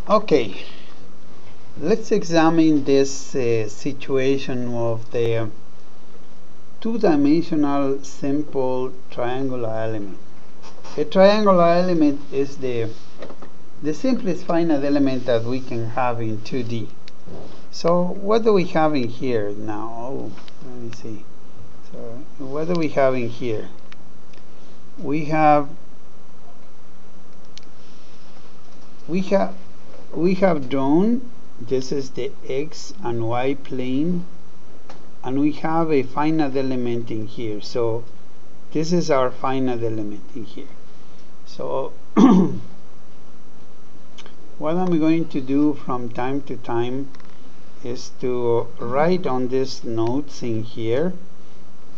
Okay, let's examine this situation of the two-dimensional simple triangular element. A triangular element is the simplest finite element that we can have in 2D. So what do we have in here now? Oh, let me see. So what do we have in here? We have we have we have drawn, this is the x and y plane, and we have a finite element in here. So this is our finite element in here. So what I'm going to do from time to time is to write on these notes in here,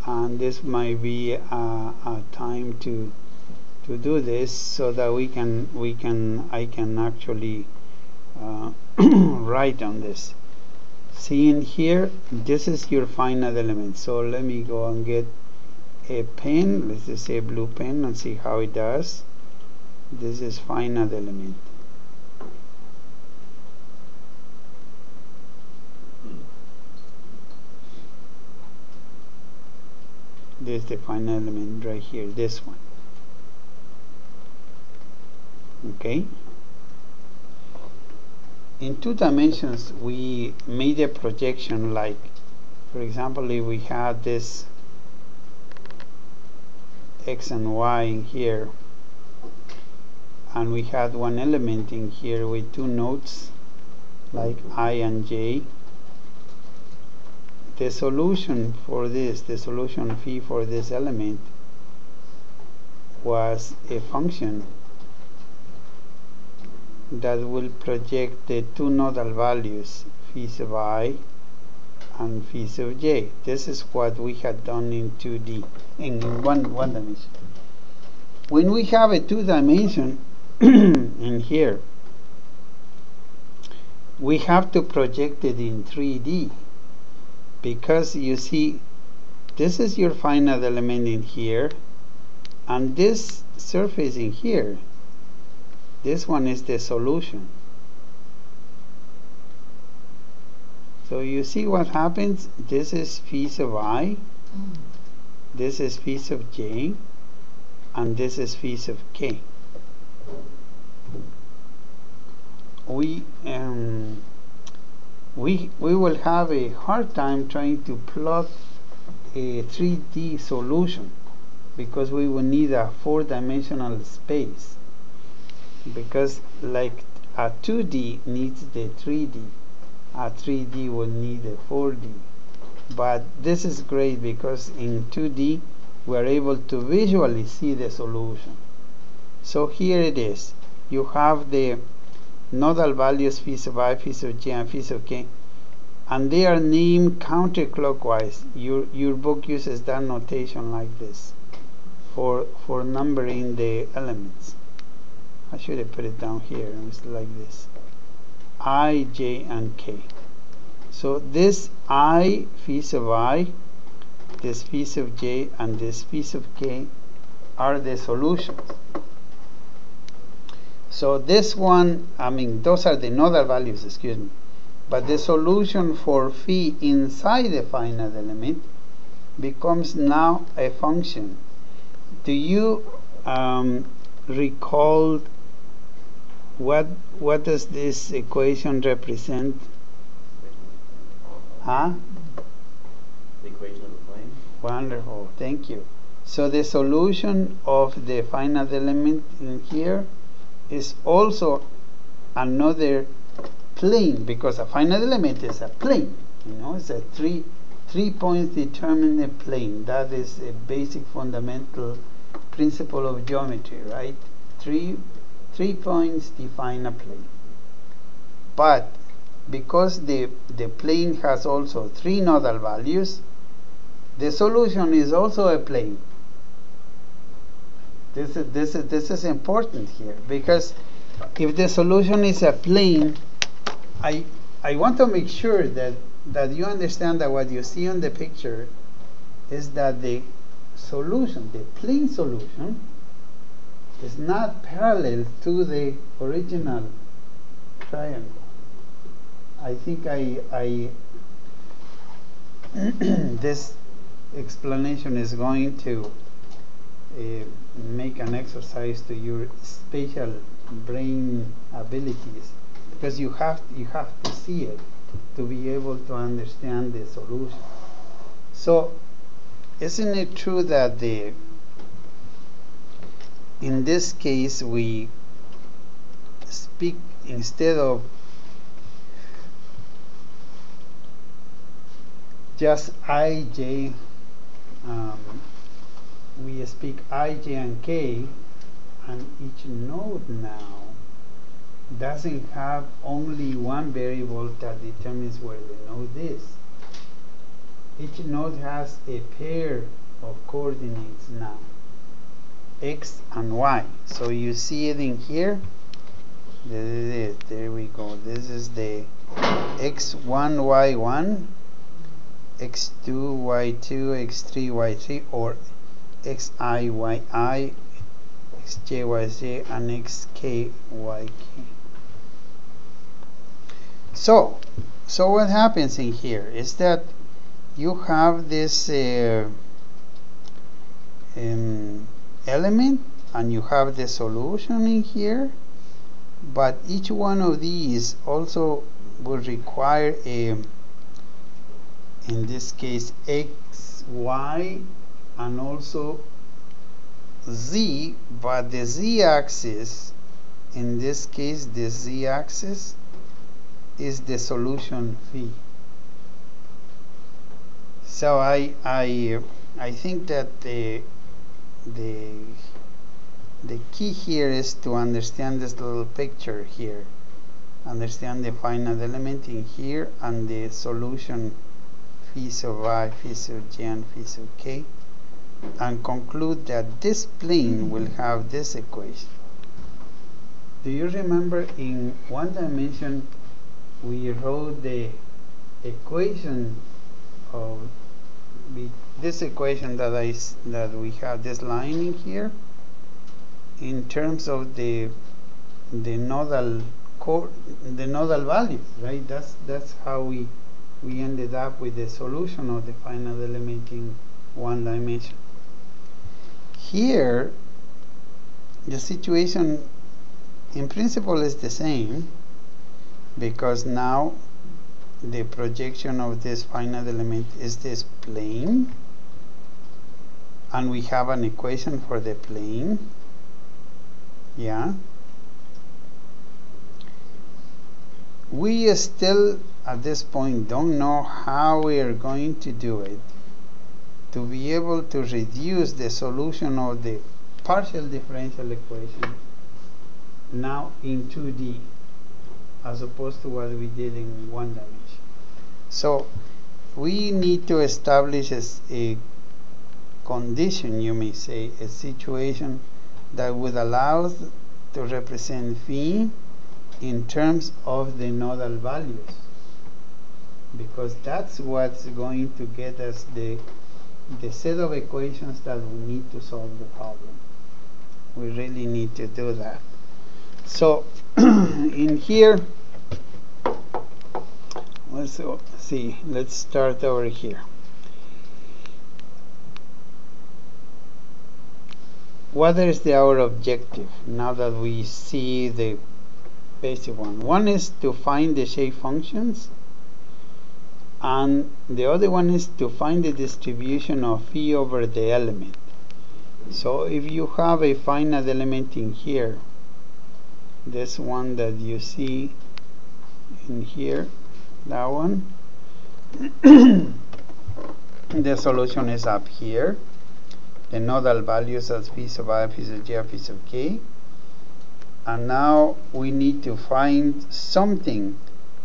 and this might be a time to do this so that I can actually write on this. See in here, this is your finite element. So let me go and get a pen. Let's just say blue pen and see how it does. This is finite element. This is the finite element right here, this one. Okay. In two dimensions, we made a projection, like, for example, if we had this x and y in here, and we had one element in here with two nodes like I and j, the solution for this, the solution phi for this element, was a function that will project the two nodal values phi sub I and phi sub j. This is what we had done in 2D, in one dimension. When we have a two dimension in here, we have to project it in 3D, because you see, this is your finite element in here, and this surface in here, this one is the solution. So you see what happens? This is phi sub I, this is phi sub j, and this is phi sub k. We will have a hard time trying to plot a 3D solution, because we will need a four-dimensional space, because like a 2D needs the 3D, a 3D will need a 4D. But this is great because in 2D we are able to visually see the solution. So here it is. You have the nodal values phi sub I, phi sub j, and phi sub k, and they are named counterclockwise. Your book uses that notation like this for numbering the elements. I should have put it down here. It's like this: I, j, and k. So this I phi sub I, this phi sub j, and this phi sub k are the solutions. So this one, I mean, those are the nodal values, excuse me. But the solution for phi inside the finite element becomes now a function. Do you recall what does this equation represent? Huh? The equation of the plane. Wonderful, thank you. So the solution of the finite element in here is also another plane, because a finite element is a plane. You know, it's a three points determinate plane. That is a basic fundamental principle of geometry, right? Three points define a plane. But because the plane has also three nodal values, the solution is also a plane. This is important here, because if the solution is a plane, I want to make sure that you understand that what you see on the picture is that the solution, the plane solution, is not parallel to the original triangle. I think I this explanation is going to make an exercise to your spatial brain abilities, because you have to see it to be able to understand the solution. So isn't it true that in this case we speak, instead of just ij, we speak ij and k, and each node now doesn't have only one variable that determines where the node is. Each node has a pair of coordinates now, x and y. So you see it in here. This is it. There we go. This is the x1, y1, x2, y2, x3, y3, or xi, yi, xj, yj, and xk, yk. So what happens in here is that you have this element, and you have the solution in here, but each one of these also will require in this case x, y, and also z, but the z-axis, in this case the z-axis is the solution phi. So I think that the key here is to understand this little picture here, understand the finite element in here and the solution phi sub I, phi sub j, and phi sub k, and conclude that this plane will have this equation. Do you remember in one dimension we wrote the equation of this equation that we have this line in here in terms of the nodal value, right? That's how we ended up with the solution of the finite element in one dimension. Here the situation in principle is the same, because now the projection of this finite element is this plane, and we have an equation for the plane. Yeah, we still at this point don't know how we are going to do it to be able to reduce the solution of the partial differential equation now in 2D as opposed to what we did in one dimension. So we need to establish a condition, you may say, a situation that would allow us to represent phi in terms of the nodal values, because that's what's going to get us the set of equations that we need to solve the problem. We really need to do that. So in here, let's see, let's start over here. What is our objective now that we see the basic one? One is to find the shape functions, and the other one is to find the distribution of phi over the element. So if you have a finite element in here, this one that you see in here, that one, the solution is up here. The nodal values as phi sub I, phi sub j, phi sub k, and now we need to find something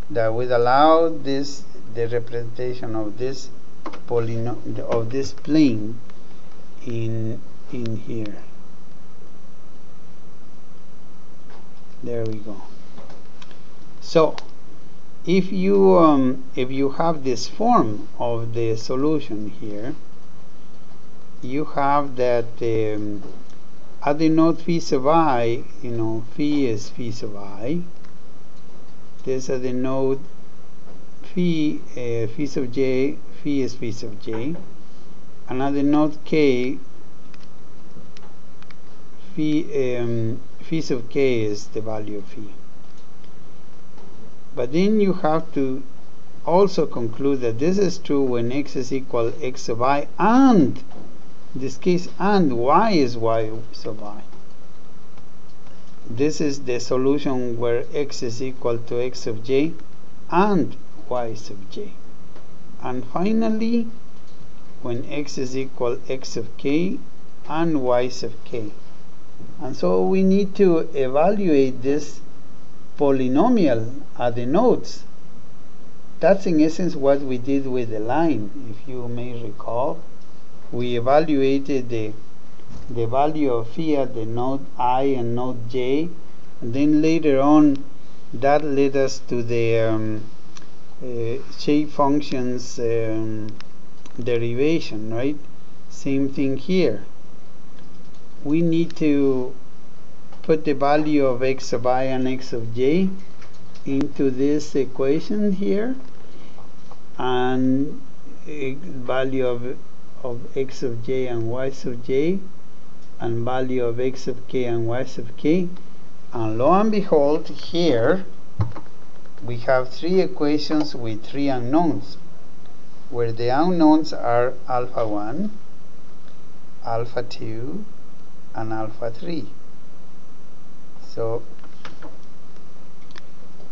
that would allow this, the representation of this of this plane in here. There we go. So if you have this form of the solution here, you have that at the node phi sub I, phi is phi sub I, These are the node phi, phi sub j, phi is phi sub j. Another node k, phi sub k is the value of phi. But then you have to also conclude that this is true when x is equal x sub I, and in this case, and y is y sub I. This is the solution where x is equal to x sub j and y sub j. And finally, when x is equal x sub k and y sub k. And so we need to evaluate this polynomial at the nodes. That's in essence what we did with the line. If you may recall, we evaluated the value of phi at the node I and node j, and then later on that led us to the shape functions derivation, right? Same thing here. We need to put the value of x sub I and x sub j into this equation here, and value of x sub j and y sub j, and value of x sub k and y sub k, and lo and behold, here we have three equations with three unknowns, where the unknowns are alpha 1, alpha 2, and alpha 3. So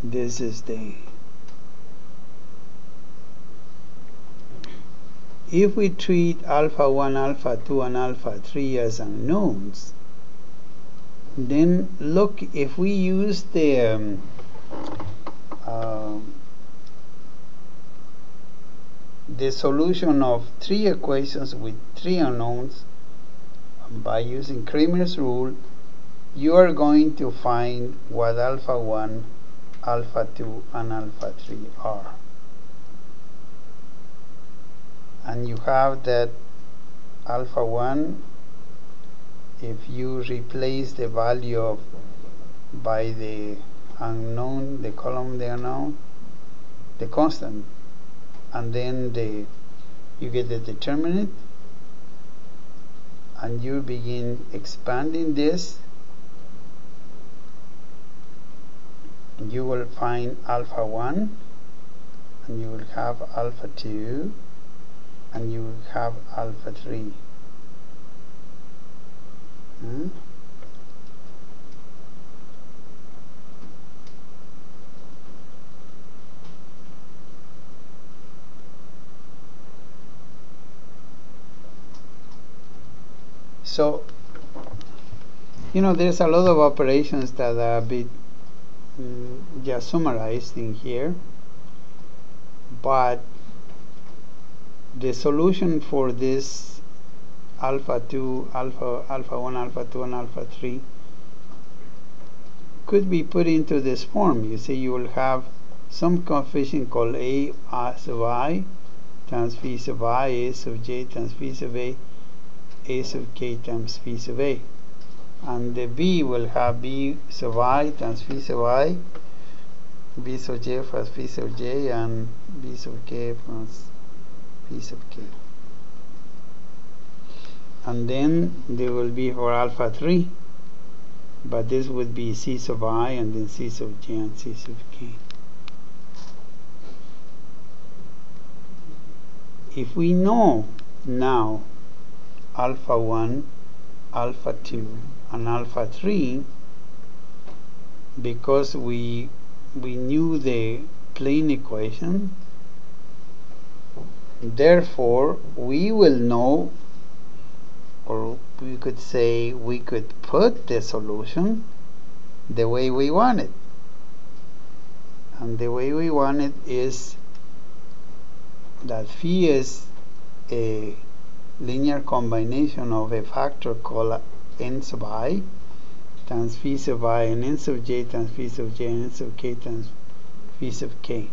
this is the, if we treat alpha 1, alpha 2, and alpha 3 as unknowns, then look, if we use the solution of three equations with three unknowns by using Cramer's rule, you are going to find what alpha 1, alpha 2, and alpha 3 are. And you have that alpha 1, if you replace the value of by the unknown, the column of the unknown, the constant, and then you get the determinant, and you begin expanding this, you will find alpha 1, and you will have alpha 2, and you will have alpha 3. So, there's a lot of operations that are a bit just summarized in here, but the solution for this alpha 2, alpha 1, alpha 2, and alpha 3 could be put into this form. You see, you will have some coefficient called a sub I times phi sub I, a sub j times phi sub a sub k times phi sub a. And the b will have b sub I times phi sub I, b sub j plus phi sub j, and b sub k plus phi sub k. And then there will be for alpha 3, but this would be c sub I, and then c sub j and c sub k. If we know now alpha 1, alpha 2, and alpha 3, because we knew the plane equation, therefore we will know, or we could say we could put the solution the way we want it. And the way we want it is that phi is a linear combination of a factor called n sub I times phi sub I, and n sub j times phi sub j, and n sub k times phi sub k,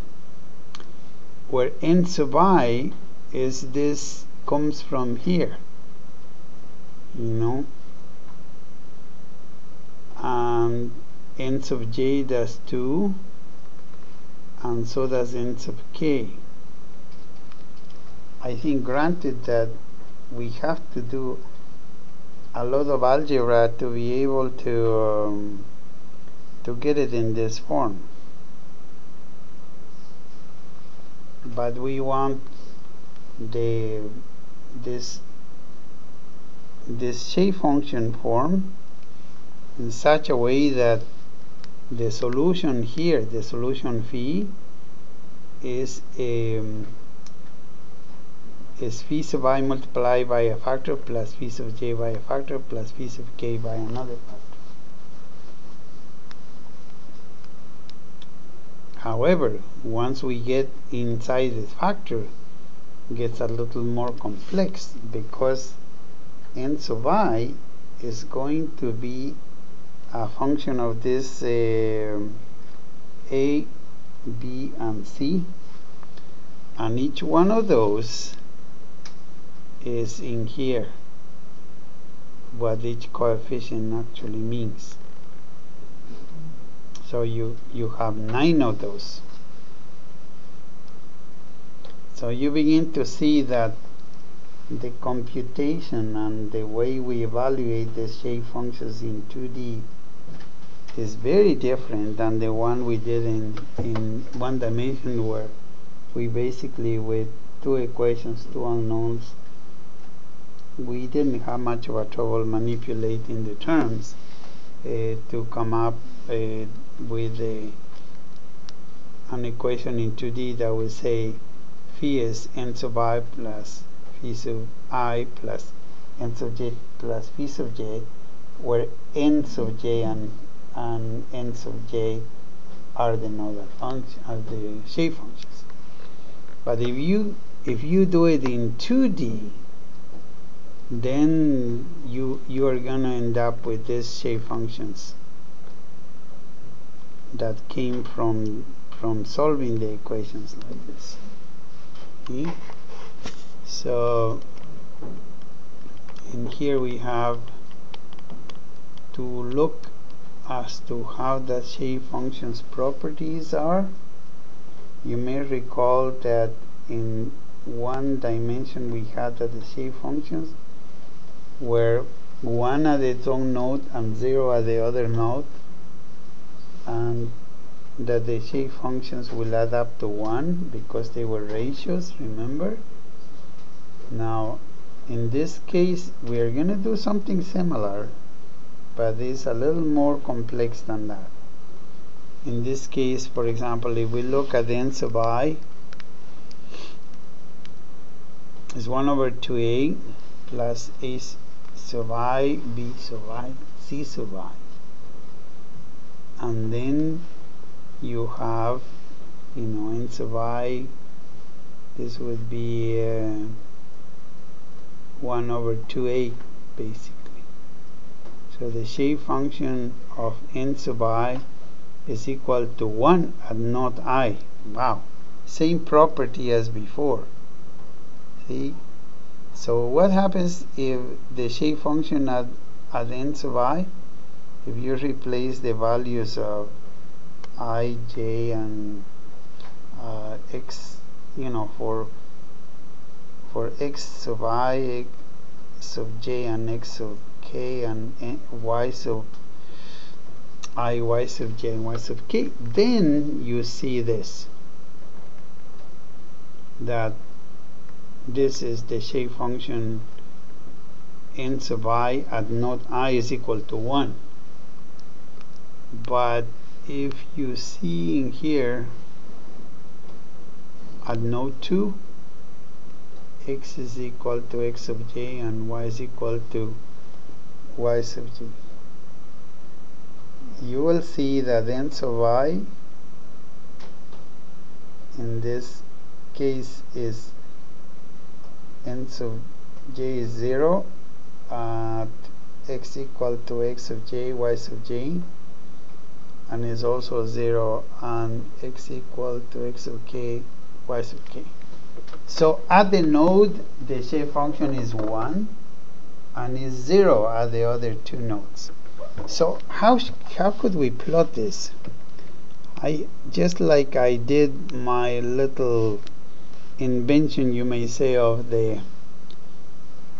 where n sub I is this, comes from here, and n sub j does 2, and so does n sub k. I think granted that we have to do a lot of algebra to be able to get it in this form, but we want this shape function form in such a way that the solution here, the solution phi, is phi sub I multiplied by a factor plus phi sub j by a factor plus phi sub k by another factor. However, once we get inside this factor, it gets a little more complex, because n sub I is going to be a function of this A, B, and C, and each one of those is in here, what each coefficient actually means. So you have 9 of those. So you begin to see that the computation and the way we evaluate the shape functions in 2D is very different than the one we did in one dimension, where we basically, with two equations, two unknowns, we didn't have much of a trouble manipulating the terms to come up with an equation in 2D that would say phi is n sub I plus phi sub I plus n sub j plus phi sub j, where n sub j and n sub j are the nodal functions, are the shape functions. But if you do it in 2D, then you are gonna end up with these shape functions that came from solving the equations like this. Okay? So in here we have to look as to how the shape functions properties are. You may recall that in one dimension we had that the shape functions were 1 at its own node and 0 at the other node, and that the shape functions will add up to 1 because they were ratios, remember? Now in this case we are going to do something similar, but it's a little more complex than that. In this case, for example, if we look at n sub I, is 1 over 2a plus a sub I, b sub I, c sub I, and then you have, n sub I, this would be 1 over 2a basically. So the shape function of n sub I is equal to 1 at node I. Wow, same property as before. See? So what happens if the shape function at n sub I, if you replace the values of I, j, and x, for x sub I, x sub j, and x sub k, and y sub I, y sub j, and y sub k, then you see this, that this is the shape function n sub I at node I is equal to 1. But if you see in here at node 2, x is equal to x sub j and y is equal to y sub j, you will see that n sub I in this case is n sub j is 0 at x equal to x sub j, y sub j, and is also 0 and x equal to x sub k, y sub k. So at the node the shape function is 1 and is 0 at the other two nodes. So how could we plot this? I just like I did my little invention, you may say, of the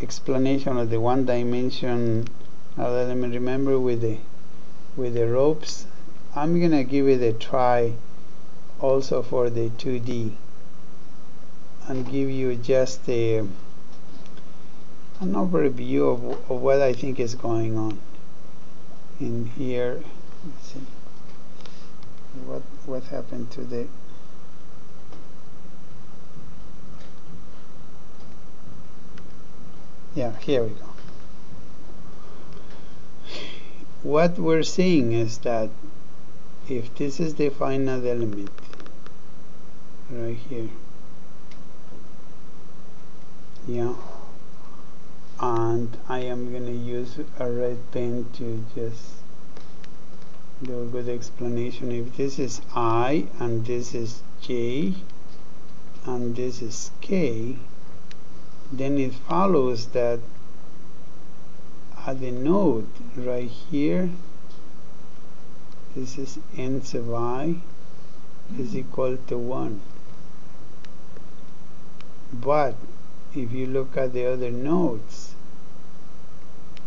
explanation of the one dimension element, remember, with the ropes. I'm gonna give it a try also for the 2D and give you just an overview of what I think is going on in here. Let's see what happened to the here we go. What we're seeing is that if this is the finite element right here, and I am going to use a red pen to just do a good explanation. If this is I and this is J and this is K, then it follows that at the node right here, this is n sub I is equal to 1. But if you look at the other nodes,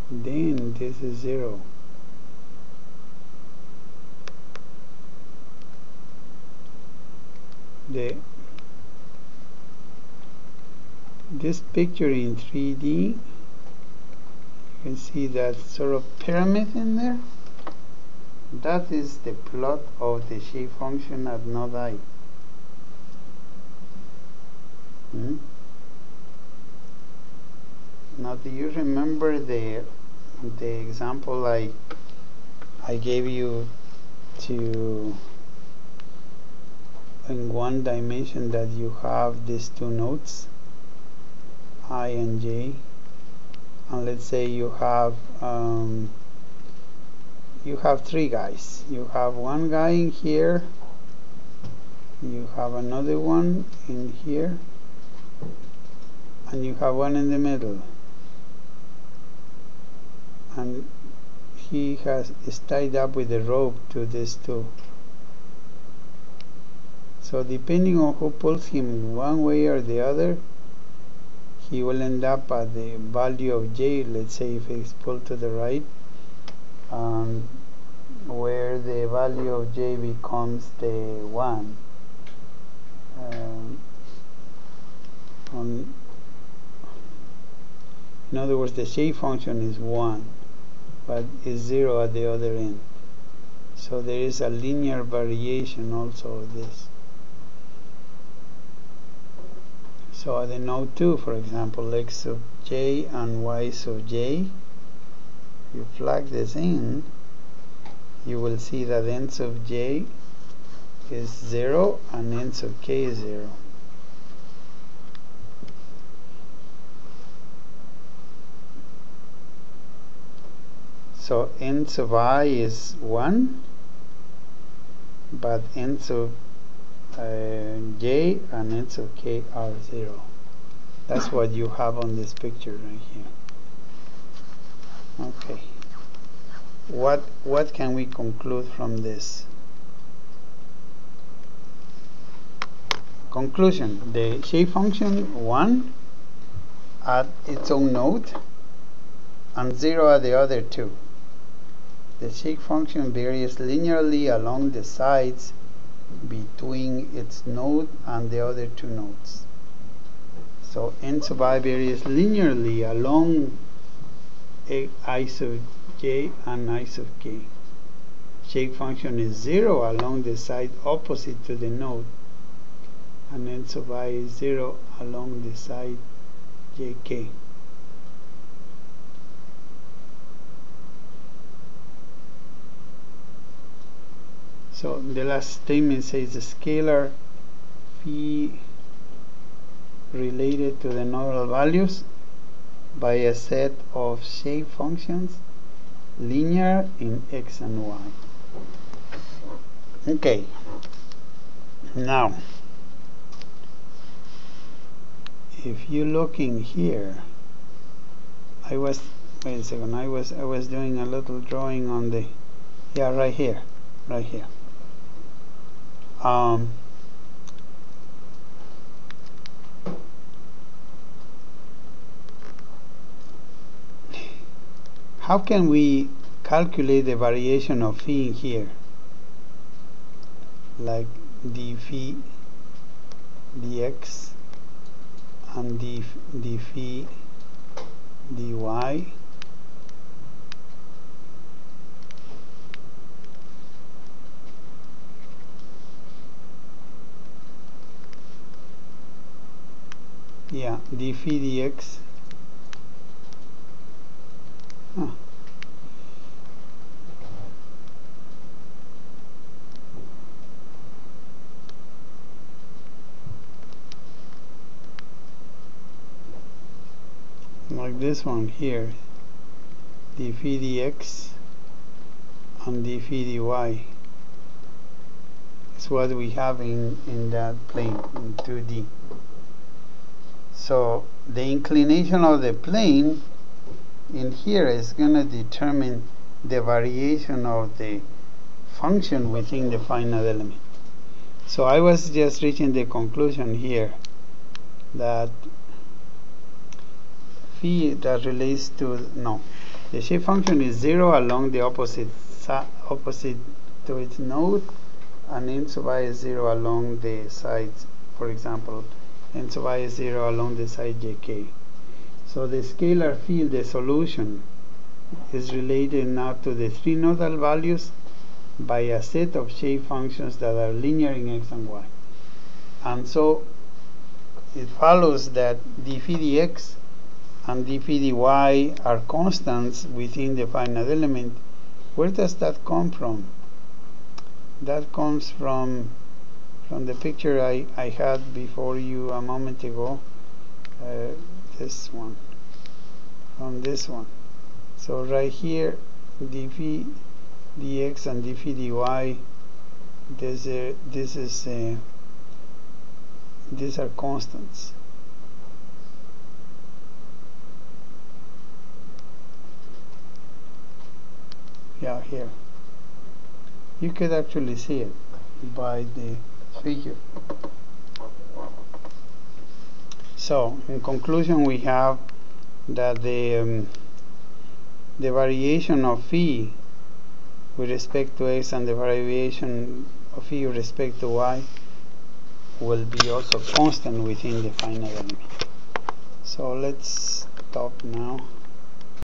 then this is 0. This picture in 3D, you can see that sort of pyramid in there. That is the plot of the shape function at node I. Now, do you remember the example I gave you to in one dimension, that you have these two nodes, I and J, and let's say you have three guys. You have one guy in here, you have another one in here, and you have one in the middle, and he is tied up with a rope to these two. So depending on who pulls him one way or the other, he will end up at the value of J. Let's say if it's pulled to the right, where the value of J becomes the 1. In other words, the shape function is 1, but is 0 at the other end. So there is a linear variation also of this. So at the node 2, for example, x sub j and y sub j, you plug this in, you will see that n sub j is 0 and n sub k is 0. So n sub I is 1, but n sub j and n sub k are 0. That's what you have on this picture right here. Okay. What can we conclude from this? Conclusion: the shape function 1 at its own node and 0 at the other two. The shape function varies linearly along the sides between its node and the other two nodes. So n sub I varies linearly along I sub j and I sub k. Shape function is 0 along the side opposite to the node, and n sub I is 0 along the side jk. So the last statement says the scalar phi related to the nodal values by a set of shape functions linear in x and y. Okay. Now, if you look in here, wait a second, I was doing a little drawing on the right here. how can we calculate the variation of phi in here? Like d phi dx and d phi dy. Yeah, d phi dx. Huh. Like this one here, d phi dx and d phi dy is what we have in that plane in 2D. So the inclination of the plane in here is going to determine the variation of the function within the finite element. So I was just reaching the conclusion here that phi that relates to, no, the shape function is 0 along the opposite to its node, and n sub I is 0 along the sides. For example, n sub I is 0 along the side jk. So the scalar field, the solution, is related now to the three nodal values by a set of shape functions that are linear in x and y. And so it follows that d phi dx and d phi dy are constants within the finite element. Where does that come from? That comes from the picture I had before you a moment ago, this one, from this one. So right here, d phi dx and d phi dy, these are constants. Yeah, here. You could actually see it by the figure. So, in conclusion, we have that the variation of phi with respect to x and the variation of phi with respect to y will be also constant within the finite element. So let's stop now.